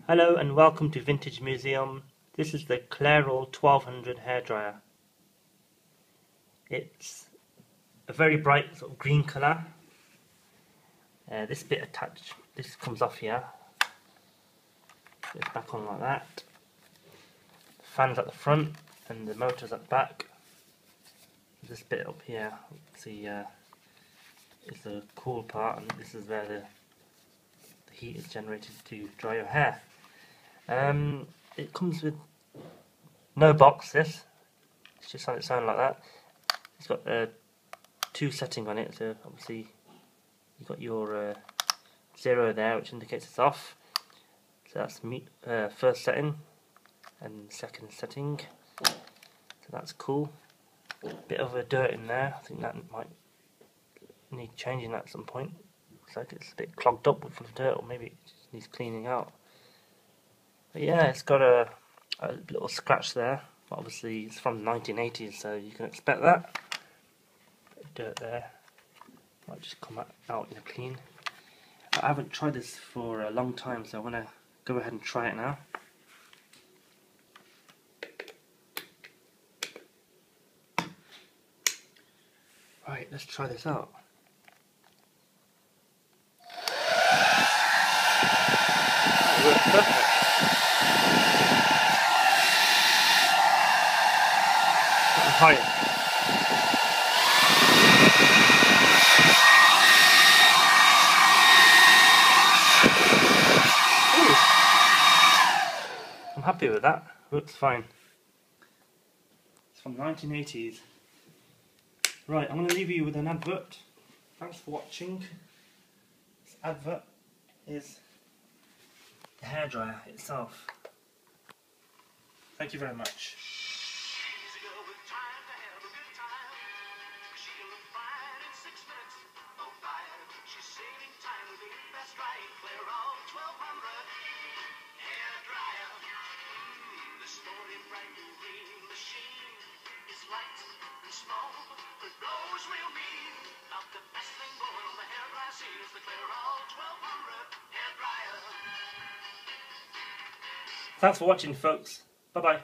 Hello and welcome to Vintage Museum. This is the Clairol 1200 hairdryer. It's a very bright sort of green colour. This bit attached, this comes off here. It's back on like that. The fan's at the front and the motor's at the back. This bit up here, see, is the cool part, and this is where the heat is generated to dry your hair. It comes with no box, this. It's just on its own like that. It's got two settings on it, so obviously you've got your 0 there, which indicates it's off. So that's first setting and second setting. So that's cool. Bit of a dirt in there. I think that might need changing at some point. Looks like it's a bit clogged up with dirt, or maybe it just needs cleaning out. But yeah, it's got a little scratch there. Obviously it's from the 1980s, so you can expect that. Bit of dirt there. Might just come out in a clean. I haven't tried this for a long time, so I want to go ahead and try it now. Right, let's try this out. It works perfect. Higher. I'm happy with that. Works fine. It's from the 1980s. Right, I'm going to leave you with an advert. Thanks for watching. This advert is the hairdryer itself. Thank you very much. She's saving time with the best drying Clairol 1200 hair dryer. The snorting bright and green machine is light and small, but blows real mean. About the best thing going on the hair dryer scene is the Clairol 1200 hair dryer. Thanks for watching, folks. Bye bye.